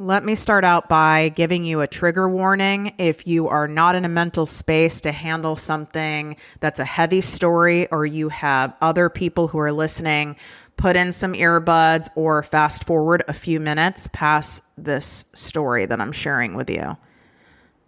Let me start out by giving you a trigger warning. If you are not in a mental space to handle something that's a heavy story, or you have other people who are listening, put in some earbuds or fast forward a few minutes past this story that I'm sharing with you.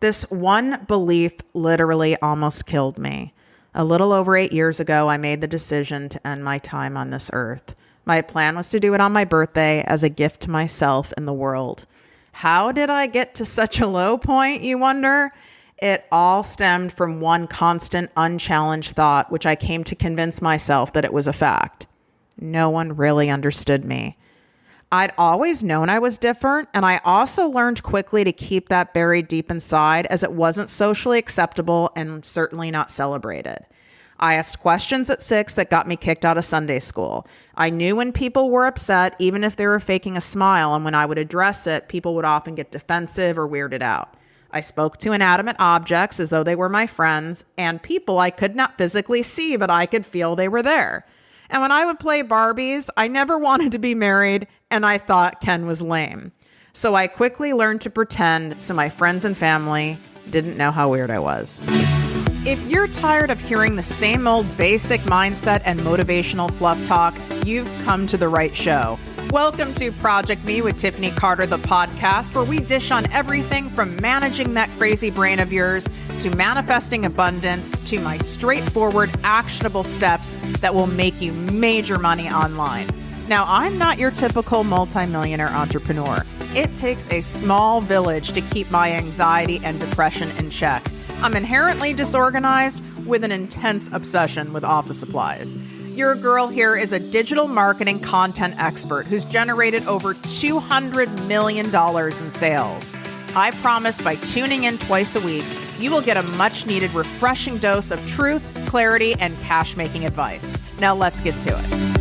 This one belief literally almost killed me. A little over 8 years ago, I made the decision to end my time on this earth. My plan was to do it on my birthday as a gift to myself and the world. How did I get to such a low point, you wonder? It all stemmed from one constant, unchallenged thought, which I came to convince myself that it was a fact. No one really understood me. I'd always known I was different, and I also learned quickly to keep that buried deep inside, as it wasn't socially acceptable and certainly not celebrated. I asked questions at 6 that got me kicked out of Sunday school. I knew when people were upset, even if they were faking a smile, and when I would address it, people would often get defensive or weirded out. I spoke to inanimate objects as though they were my friends, and people I could not physically see, but I could feel they were there. And when I would play Barbies, I never wanted to be married, and I thought Ken was lame. So I quickly learned to pretend so my friends and family didn't know how weird I was. If you're tired of hearing the same old basic mindset and motivational fluff talk, you've come to the right show. Welcome to ProjectME with Tiffany Carter, the podcast, where we dish on everything from managing that crazy brain of yours to manifesting abundance to my straightforward, actionable steps that will make you major money online. Now, I'm not your typical multimillionaire entrepreneur. It takes a small village to keep my anxiety and depression in check. I'm inherently disorganized with an intense obsession with office supplies. Your girl here is a digital marketing content expert who's generated over $200 million in sales. I promise by tuning in twice a week, you will get a much needed refreshing dose of truth, clarity, and cash making advice. Now let's get to it.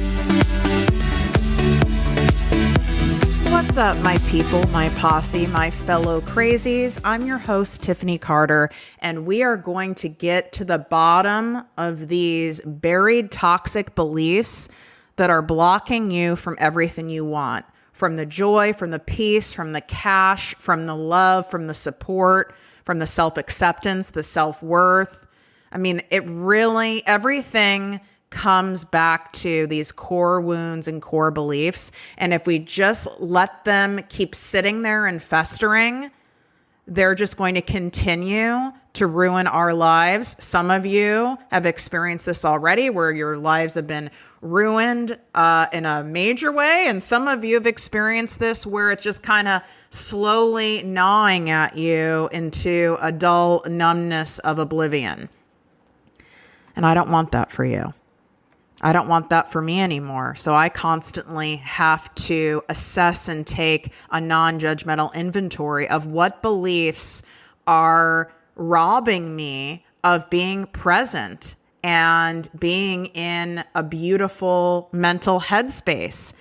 What's up, my people, my posse, my fellow crazies? I'm your host, Tiffany Carter, and we are going to get to the bottom of these buried toxic beliefs that are blocking you from everything you want. From the joy, from the peace, from the cash, from the love, from the support, from the self-acceptance, the self-worth. I mean, it really, everything comes back to these core wounds and core beliefs. And if we just let them keep sitting there and festering, they're just going to continue to ruin our lives. Some of you have experienced this already, where your lives have been ruined in a major way. And some of you have experienced this where it's just kind of slowly gnawing at you into a dull numbness of oblivion. And I don't want that for you. I don't want that for me anymore. So I constantly have to assess and take a non-judgmental inventory of what beliefs are robbing me of being present and being in a beautiful mental headspace,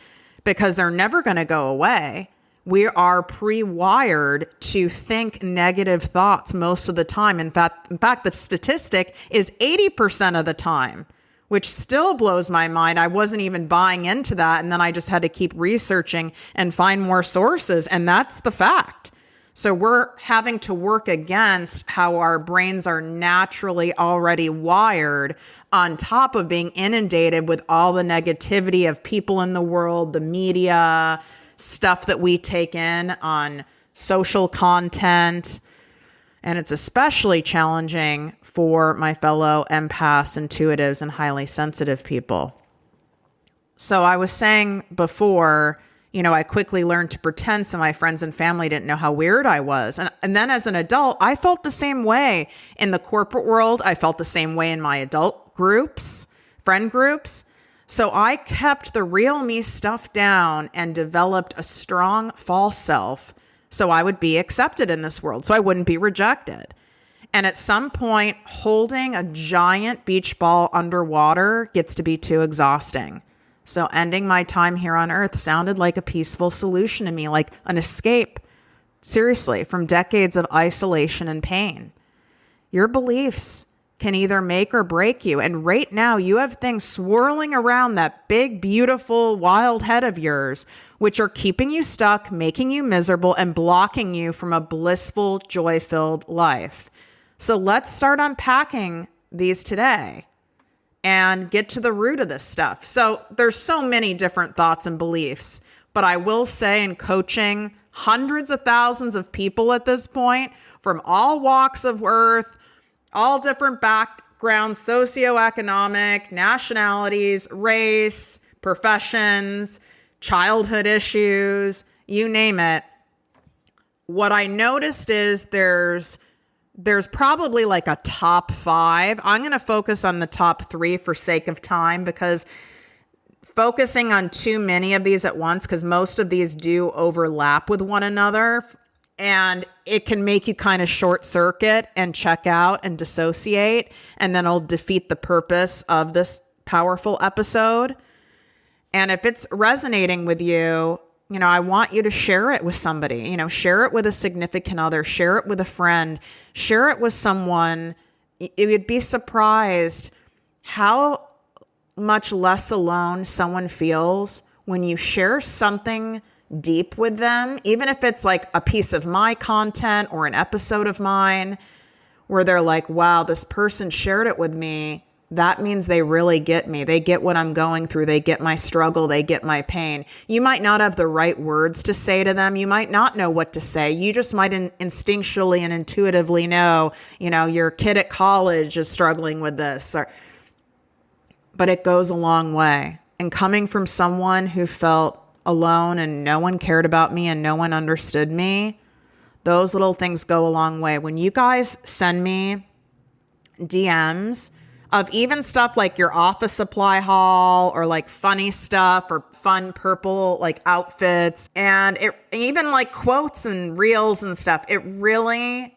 because they're never going to go away. We are pre-wired to think negative thoughts most of the time. In fact, the statistic is 80% of the time, which still blows my mind. I wasn't even buying into that. And then I just had to keep researching and find more sources. And that's the fact. So we're having to work against how our brains are naturally already wired, on top of being inundated with all the negativity of people in the world, the media, stuff that we take in on social content. And it's especially challenging for my fellow empaths, intuitives, and highly sensitive people. So I was saying before, I quickly learned to pretend so my friends and family didn't know how weird I was. And then as an adult, I felt the same way in the corporate world. I felt the same way in my adult groups, friend groups. So I kept the real me stuff down and developed a strong false self so I would be accepted in this world, so I wouldn't be rejected. And at some point, holding a giant beach ball underwater gets to be too exhausting. So ending my time here on Earth sounded like a peaceful solution to me, like an escape, seriously, from decades of isolation and pain. Your beliefs can either make or break you. And right now, you have things swirling around that big, beautiful, wild head of yours, which are keeping you stuck, making you miserable, and blocking you from a blissful, joy-filled life. So let's start unpacking these today and get to the root of this stuff. So there's so many different thoughts and beliefs, but I will say in coaching hundreds of thousands of people at this point from all walks of earth, all different backgrounds, socioeconomic, nationalities, race, professions, childhood issues, you name it. What I noticed is there's probably like a top 5. I'm going to focus on the top 3 for sake of time, because focusing on too many of these at once, because most of these do overlap with one another, and it can make you kind of short circuit and check out and dissociate, and then it'll defeat the purpose of this powerful episode. And if it's resonating with you, I want you to share it with somebody, share it with a significant other, share it with a friend, share it with someone. You'd be surprised how much less alone someone feels when you share something deep with them, even if it's like a piece of my content or an episode of mine where they're like, wow, this person shared it with me. That means they really get me. They get what I'm going through. They get my struggle. They get my pain. You might not have the right words to say to them. You might not know what to say. You just might instinctually and intuitively know, your kid at college is struggling with this. But it goes a long way. And coming from someone who felt alone and no one cared about me and no one understood me, those little things go a long way. When you guys send me DMs of even stuff like your office supply haul or like funny stuff or fun purple like outfits and even like quotes and reels and stuff, it really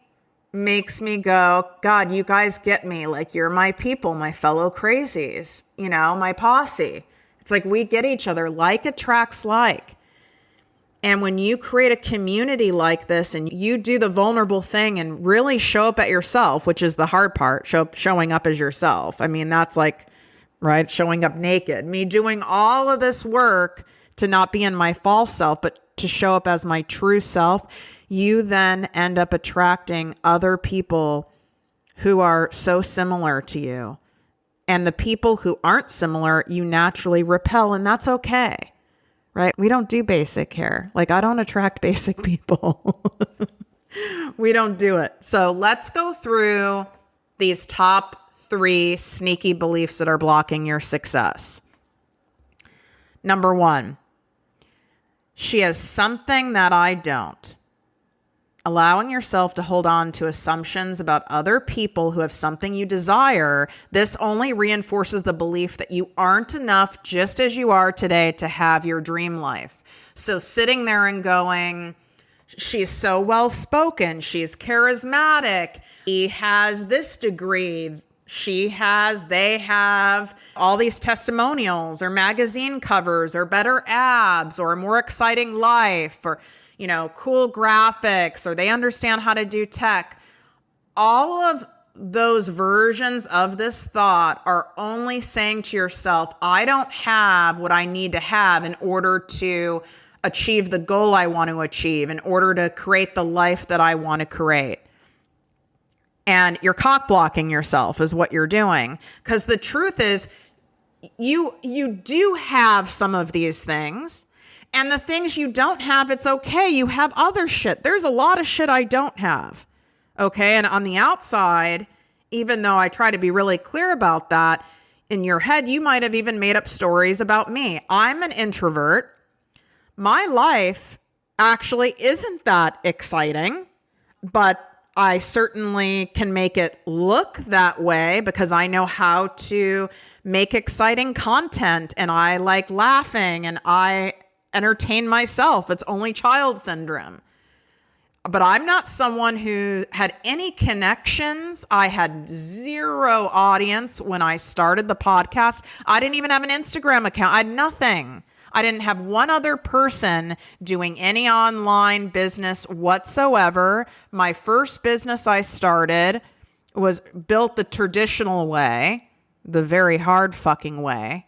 makes me go, God, you guys get me. Like, you're my people, my fellow crazies, my posse. It's like we get each other. Like attracts like. And when you create a community like this and you do the vulnerable thing and really show up at yourself, which is the hard part, showing up as yourself. I mean, that's like, right, showing up naked. Me doing all of this work to not be in my false self, but to show up as my true self. You then end up attracting other people who are so similar to you. And the people who aren't similar, you naturally repel, and that's okay. Right? We don't do basic here. Like, I don't attract basic people. We don't do it. So let's go through these top 3 sneaky beliefs that are blocking your success. Number 1, she has something that I don't. Allowing yourself to hold on to assumptions about other people who have something you desire, this only reinforces the belief that you aren't enough just as you are today to have your dream life. So sitting there and going, she's so well-spoken, she's charismatic, he has this degree, they have all these testimonials or magazine covers or better abs or a more exciting life or cool graphics, or they understand how to do tech. All of those versions of this thought are only saying to yourself, I don't have what I need to have in order to achieve the goal I want to achieve, in order to create the life that I want to create. And you're cock blocking yourself is what you're doing. Because the truth is, you do have some of these things. And the things you don't have, it's okay. You have other shit. There's a lot of shit I don't have. Okay. And on the outside, even though I try to be really clear about that, in your head, you might have even made up stories about me. I'm an introvert. My life actually isn't that exciting, but I certainly can make it look that way because I know how to make exciting content, and I like laughing, and I entertain myself. It's only child syndrome. But I'm not someone who had any connections. I had zero audience when I started the podcast. I didn't even have an Instagram account. I had nothing. I didn't have one other person doing any online business whatsoever. My first business I started was built the traditional way, the very hard fucking way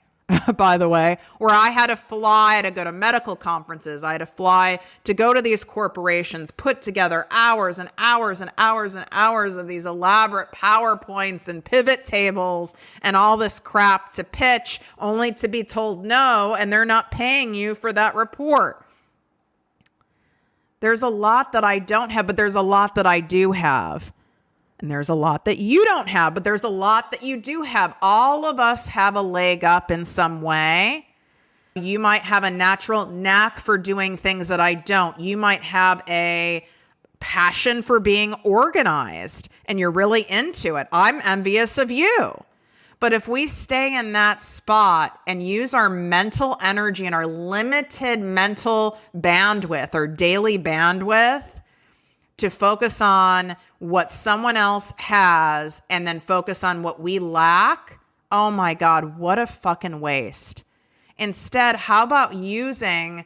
by the way, where I had to fly to go to medical conferences. I had to fly to go to these corporations, put together hours and hours and hours and hours of these elaborate PowerPoints and pivot tables and all this crap to pitch, only to be told no, and they're not paying you for that report. There's a lot that I don't have, but there's a lot that I do have. And there's a lot that you don't have, but there's a lot that you do have. All of us have a leg up in some way. You might have a natural knack for doing things that I don't. You might have a passion for being organized and you're really into it. I'm envious of you. But if we stay in that spot and use our mental energy and our limited mental bandwidth or daily bandwidth to focus on what someone else has and then focus on what we lack, oh my God, what a fucking waste. Instead, how about using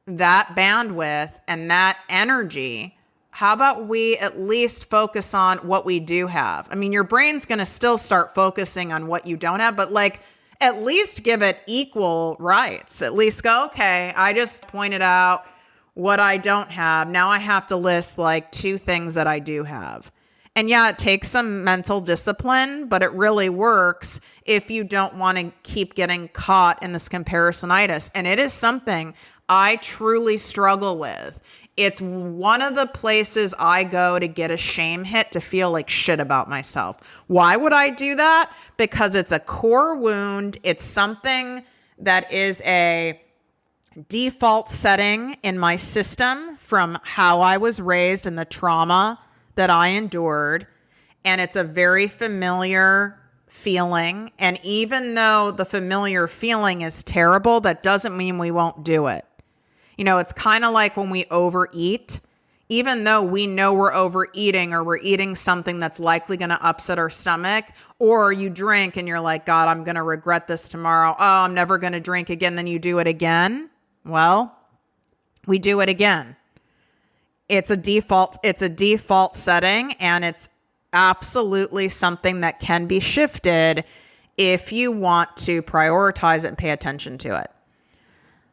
that bandwidth and that energy? How about we at least focus on what we do have? I mean, your brain's going to still start focusing on what you don't have, but like at least give it equal rights. At least go, okay, I just pointed out what I don't have. Now I have to list like 2 things that I do have. And yeah, it takes some mental discipline, but it really works if you don't want to keep getting caught in this comparisonitis. And it is something I truly struggle with. It's one of the places I go to get a shame hit, to feel like shit about myself. Why would I do that? Because it's a core wound. It's something that is a default setting in my system from how I was raised and the trauma that I endured. And it's a very familiar feeling. And even though the familiar feeling is terrible, that doesn't mean we won't do it. You know, it's kind of like when we overeat, even though we know we're overeating or we're eating something that's likely going to upset our stomach, or you drink and you're like, God, I'm going to regret this tomorrow. Oh, I'm never going to drink again. Then you do it again. Well, we do it again. It's a default setting, and it's absolutely something that can be shifted if you want to prioritize it and pay attention to it.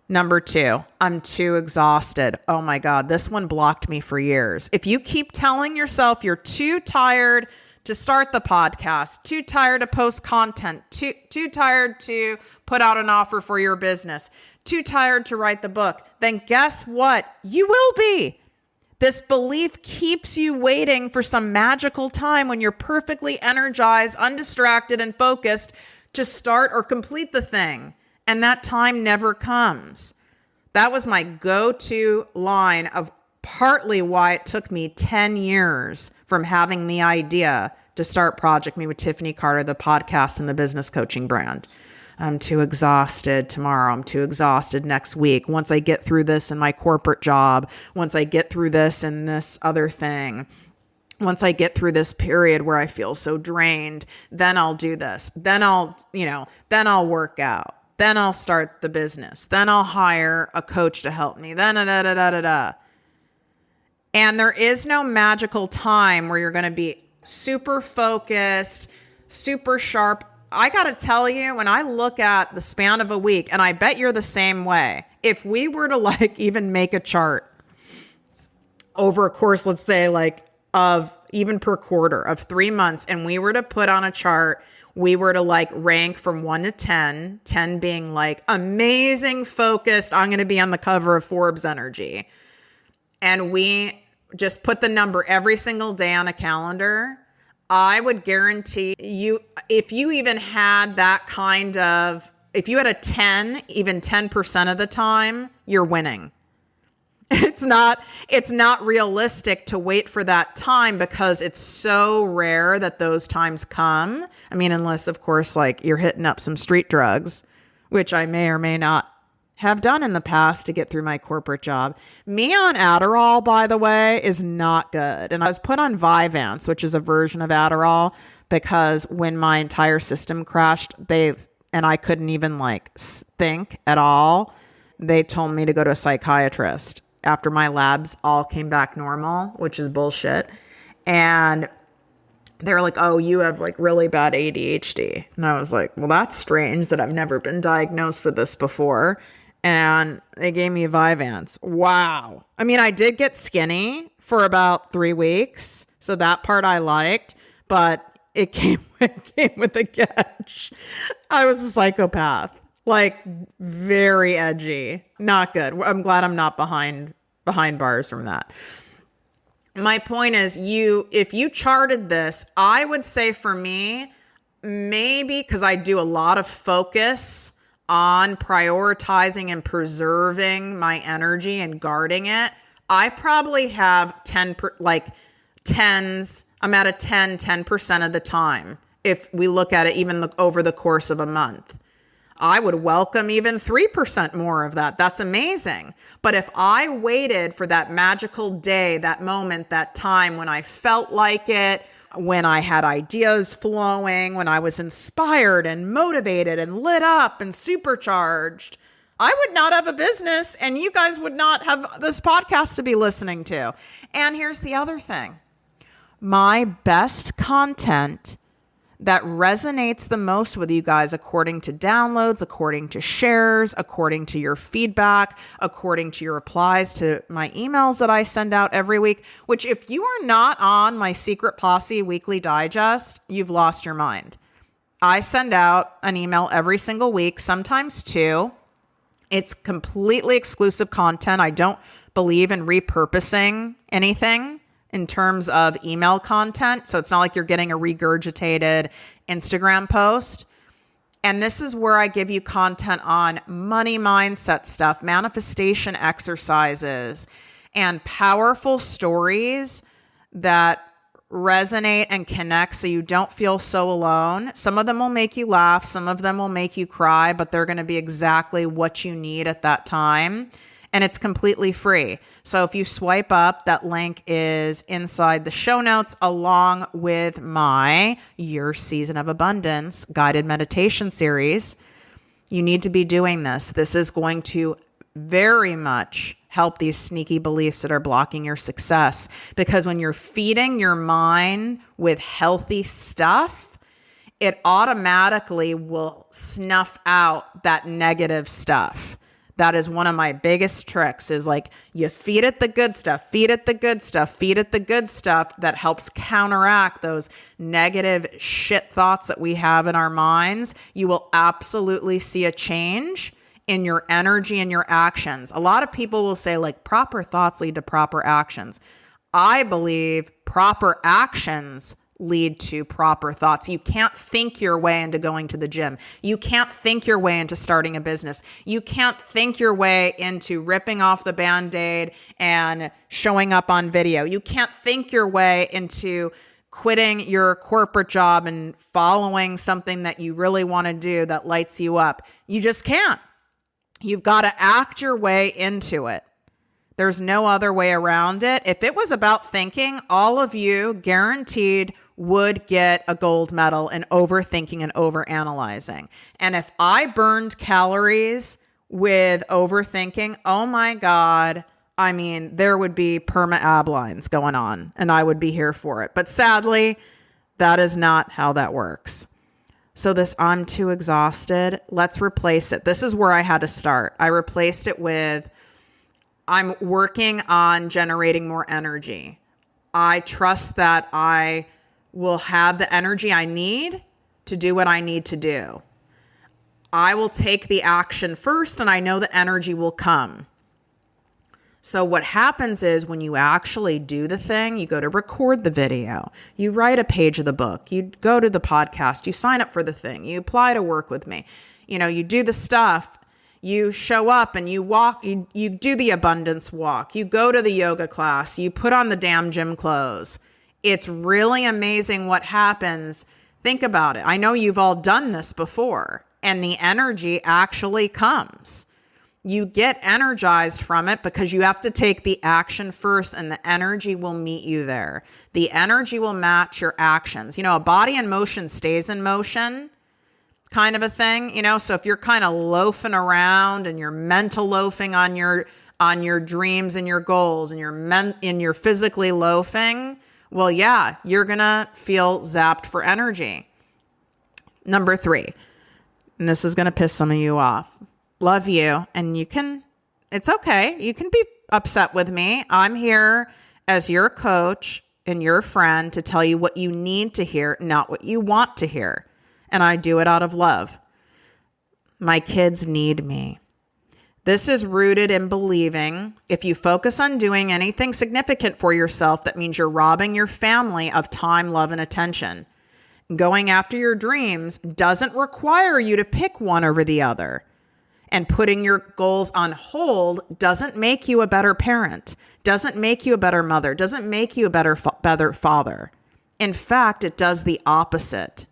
Number 2, I'm too exhausted. Oh my God, this one blocked me for years. If you keep telling yourself you're too tired to start the podcast, too tired to post content, too tired to put out an offer for your business, too tired to write the book, then guess what? You will be. This belief keeps you waiting for some magical time when you're perfectly energized, undistracted, and focused to start or complete the thing. And that time never comes. That was my go-to line of partly why it took me 10 years from having the idea to start ProjectME with Tiffany Carter, the podcast and the business coaching brand. I'm too exhausted tomorrow. I'm too exhausted next week. Once I get through this in my corporate job, once I get through this and this other thing, once I get through this period where I feel so drained, then I'll do this. Then I'll work out. Then I'll start the business. Then I'll hire a coach to help me. Then And there is no magical time where you're going to be super focused, super sharp. I got to tell you, when I look at the span of a week, and I bet you're the same way, if we were to like even make a chart over a course, let's say like of even per quarter of 3 months, and we were to put on a chart, we were to like rank from 1 to 10, 10 being like amazing, focused, I'm going to be on the cover of Forbes energy. And we just put the number every single day on a calendar. I would guarantee you, if you even had that kind of, if you had a 10, even 10% of the time, you're winning. It's not realistic to wait for that time because it's so rare that those times come. I mean, unless, of course, like you're hitting up some street drugs, which I may or may not have done in the past to get through my corporate job. Me on Adderall, by the way, is not good. And I was put on Vyvanse, which is a version of Adderall, because when my entire system crashed, and I couldn't even like think at all, they told me to go to a psychiatrist after my labs all came back normal, which is bullshit. And they were like, oh, you have like really bad ADHD. And I was like, well, that's strange that I've never been diagnosed with this before. And they gave me Vyvanse. Wow. I mean, I did get skinny for about 3 weeks. So that part I liked, but it came with a catch. I was a psychopath, like very edgy, not good. I'm glad I'm not behind bars from that. My point is, if you charted this, I would say for me, maybe because I do a lot of focus on prioritizing and preserving my energy and guarding it, I probably have 10s. I'm at a 10% of the time. If we look at it even over the course of a month, I would welcome even 3% more of that. That's amazing. But if I waited for that magical day, that moment, that time when I felt like it, when I had ideas flowing, when I was inspired and motivated and lit up and supercharged, I would not have a business and you guys would not have this podcast to be listening to. And here's the other thing. My best content that resonates the most with you guys, according to downloads, according to shares, according to your feedback, according to your replies to my emails that I send out every week, which if you are not on my Secret Posse weekly digest, you've lost your mind. I send out an email every single week, sometimes 2. It's completely exclusive content. I don't believe in repurposing anything in terms of email content. So it's not like you're getting a regurgitated Instagram post. And this is where I give you content on money mindset stuff, manifestation exercises, and powerful stories that resonate and connect so you don't feel so alone. Some of them will make you laugh. Some of them will make you cry, but they're going to be exactly what you need at that time. And it's completely free. So if you swipe up, that link is inside the show notes along with my Your Season of Abundance guided meditation series. You need to be doing this. This is going to very much help these sneaky beliefs that are blocking your success. Because when you're feeding your mind with healthy stuff, it automatically will snuff out that negative stuff. That is one of my biggest tricks is like you feed it the good stuff, feed it the good stuff, feed it the good stuff that helps counteract those negative shit thoughts that we have in our minds. You will absolutely see a change in your energy and your actions. A lot of people will say like proper thoughts lead to proper actions. I believe proper actions lead to proper thoughts. You can't think your way into going to the gym. You can't think your way into starting a business. You can't think your way into ripping off the Band-Aid and showing up on video. You can't think your way into quitting your corporate job and following something that you really want to do that lights you up. You just can't. You've got to act your way into it. There's no other way around it. If it was about thinking, all of you guaranteed would get a gold medal in overthinking and overanalyzing. And if I burned calories with overthinking, oh my God, I mean, there would be perma-ab lines going on and I would be here for it. But sadly, that is not how that works. So this I'm too exhausted, let's replace it. This is where I had to start. I replaced it with I'm working on generating more energy. I trust that I will have the energy I need to do what I need to do. I will take the action first and I know the energy will come. So what happens is when you actually do the thing, you go to record the video, you write a page of the book, you go to the podcast, you sign up for the thing, you apply to work with me, you do the stuff. You show up and you walk, you do the abundance walk, you go to the yoga class, you put on the damn gym clothes. It's really amazing what happens. Think about it. I know you've all done this before and the energy actually comes. You get energized from it because you have to take the action first and the energy will meet you there. The energy will match your actions. A body in motion stays in motion. Kind of a thing, so if you're kind of loafing around and you're mental loafing on your dreams and your goals and you're physically loafing, Well, yeah, you're going to feel zapped for energy. Number 3, and this is going to piss some of you off. Love you. And it's okay. You can be upset with me. I'm here as your coach and your friend to tell you what you need to hear, not what you want to hear. And I do it out of love. My kids need me. This is rooted in believing if you focus on doing anything significant for yourself, that means you're robbing your family of time, love, and attention. Going after your dreams doesn't require you to pick one over the other. And putting your goals on hold doesn't make you a better parent, doesn't make you a better mother, doesn't make you a better father. In fact, it does the opposite.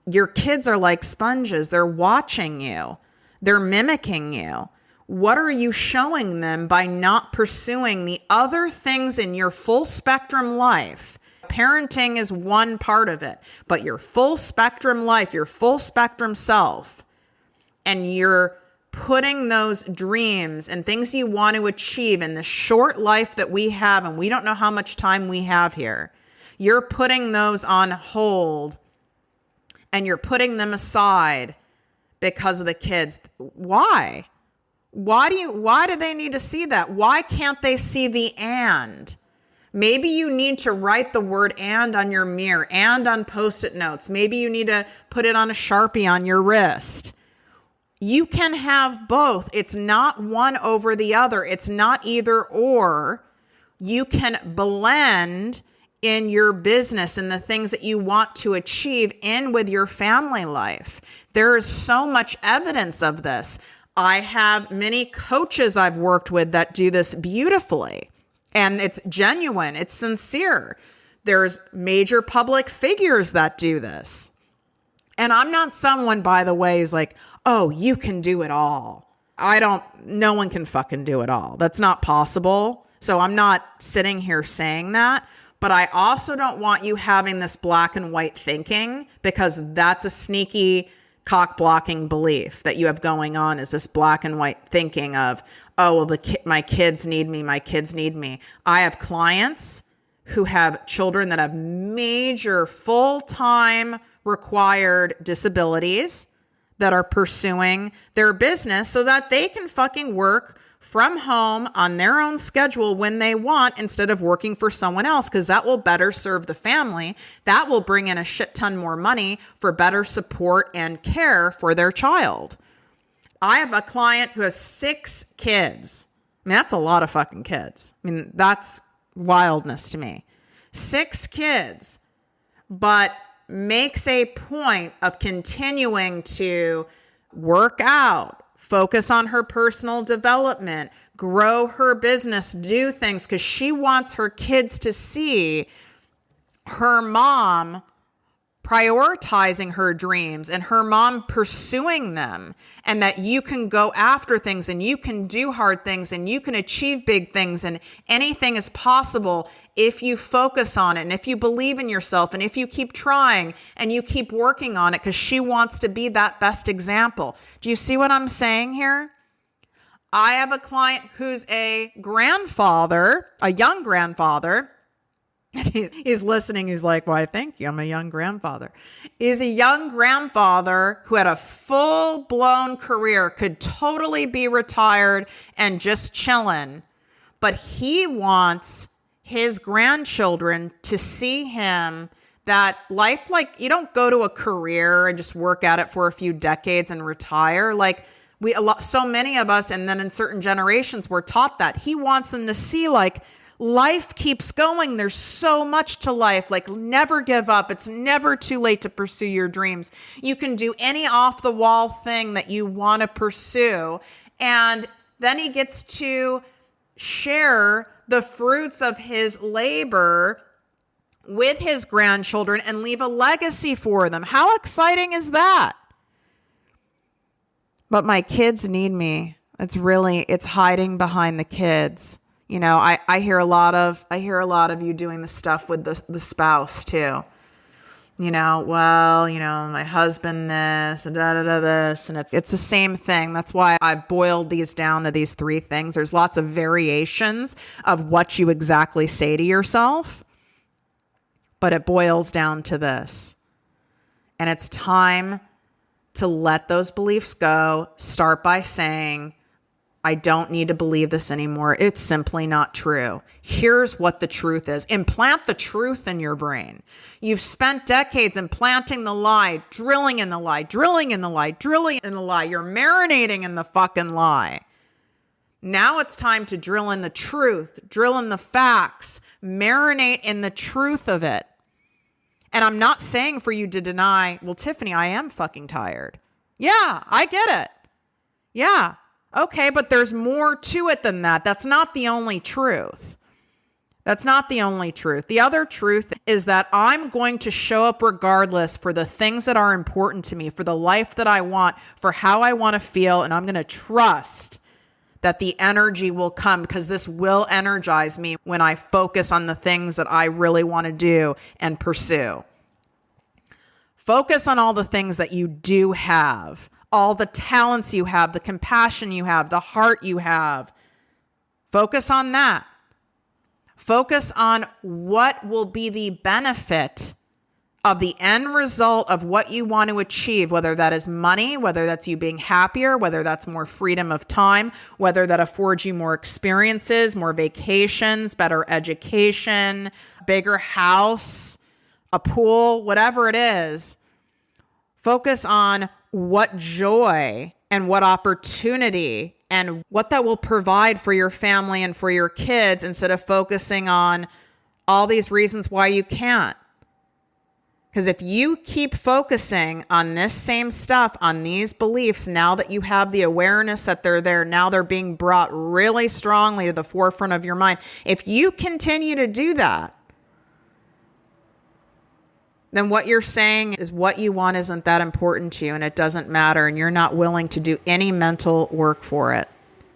Your kids are like sponges. They're watching you. They're mimicking you. What are you showing them by not pursuing the other things in your full spectrum life? Parenting is one part of it, but your full spectrum life, your full spectrum self, and you're putting those dreams and things you want to achieve in the short life that we have, and we don't know how much time we have here. You're putting those on hold and you're putting them aside because of the kids. Why? Why do they need to see that? Why can't they see the and? Maybe you need to write the word and on your mirror and on Post-it notes. Maybe you need to put it on a Sharpie on your wrist. You can have both. It's not one over the other. It's not either or. You can blend in your business and the things that you want to achieve in with your family life. There is so much evidence of this. I have many coaches I've worked with that do this beautifully. And it's genuine. It's sincere. There's major public figures that do this. And I'm not someone, by the way, who's like, oh, you can do it all. No one can fucking do it all. That's not possible. So I'm not sitting here saying that. But I also don't want you having this black and white thinking, because that's a sneaky cock blocking belief that you have going on, is this black and white thinking of, oh, well, my kids need me. My kids need me. I have clients who have children that have major full-time required disabilities that are pursuing their business so that they can fucking work from home on their own schedule when they want, instead of working for someone else, because that will better serve the family. That will bring in a shit ton more money for better support and care for their child. I have a client who has 6 kids. I mean, that's a lot of fucking kids. I mean, that's wildness to me. 6 kids, but makes a point of continuing to work out, focus on her personal development, grow her business, do things, because she wants her kids to see her mom prioritizing her dreams and her mom pursuing them, and that you can go after things and you can do hard things and you can achieve big things, and anything is possible if you focus on it and if you believe in yourself and if you keep trying and you keep working on it, because she wants to be that best example. Do you see what I'm saying here? I have a client who's a grandfather, a young grandfather. He's listening. He's like, why, thank you. I'm a young grandfather. Is a young grandfather who had a full-blown career, could totally be retired and just chilling. But he wants his grandchildren to see him that life, like, you don't go to a career and just work at it for a few decades and retire. Like so many of us, and then in certain generations, were taught that. He wants them to see, like, life keeps going. There's so much to life. Like, never give up. It's never too late to pursue your dreams. You can do any off the wall thing that you want to pursue. And then he gets to share the fruits of his labor with his grandchildren and leave a legacy for them. How exciting is that? But my kids need me. It's hiding behind the kids. You know, I hear a lot of you doing the stuff with the spouse too. You know, well, you know, my husband this and this, and it's the same thing. That's why I've boiled these down to these 3 things. There's lots of variations of what you exactly say to yourself. But it boils down to this. And it's time to let those beliefs go. Start by saying, I don't need to believe this anymore. It's simply not true. Here's what the truth is. Implant the truth in your brain. You've spent decades implanting the lie, drilling in the lie, drilling in the lie, drilling in the lie. You're marinating in the fucking lie. Now it's time to drill in the truth, drill in the facts, marinate in the truth of it. And I'm not saying for you to deny, well, Tiffany, I am fucking tired. Yeah, I get it. Yeah. Okay, but there's more to it than that. That's not the only truth. That's not the only truth. The other truth is that I'm going to show up regardless for the things that are important to me, for the life that I want, for how I want to feel, and I'm going to trust that the energy will come, because this will energize me when I focus on the things that I really want to do and pursue. Focus on all the things that you do have. All the talents you have, the compassion you have, the heart you have. Focus on that. Focus on what will be the benefit of the end result of what you want to achieve, whether that is money, whether that's you being happier, whether that's more freedom of time, whether that affords you more experiences, more vacations, better education, bigger house, a pool, whatever it is. Focus on what joy and what opportunity and what that will provide for your family and for your kids, instead of focusing on all these reasons why you can't. Because if you keep focusing on this same stuff, on these beliefs, now that you have the awareness that they're there, now they're being brought really strongly to the forefront of your mind. If you continue to do that, then what you're saying is what you want isn't that important to you, and it doesn't matter, and you're not willing to do any mental work for it.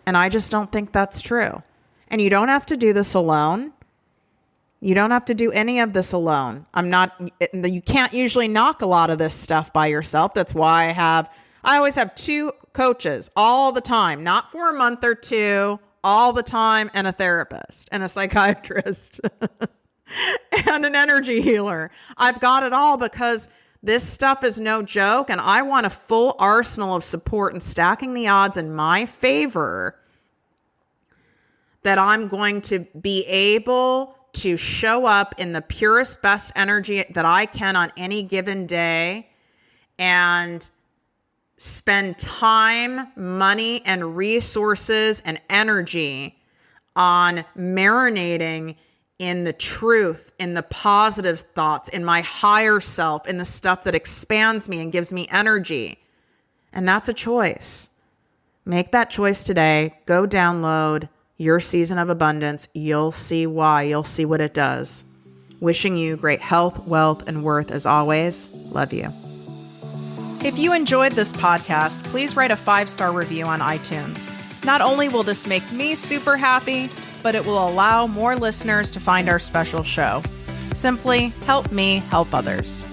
And I just don't think that's true. And you don't have to do this alone. You don't have to do any of this alone. You can't usually knock a lot of this stuff by yourself. That's why I always have 2 coaches all the time, not for a month or 2, all the time, and a therapist and a psychiatrist. And an energy healer. I've got it all because this stuff is no joke, and I want a full arsenal of support and stacking the odds in my favor that I'm going to be able to show up in the purest, best energy that I can on any given day and spend time, money, and resources and energy on marinating in the truth, in the positive thoughts, in my higher self, in the stuff that expands me and gives me energy. And that's a choice. Make that choice today. Go download Your Season of Abundance. You'll see why. You'll see what it does. Wishing you great health, wealth, and worth as always. Love you. If you enjoyed this podcast, please write a 5-star review on iTunes. Not only will this make me super happy, but it will allow more listeners to find our special show. Simply help me help others.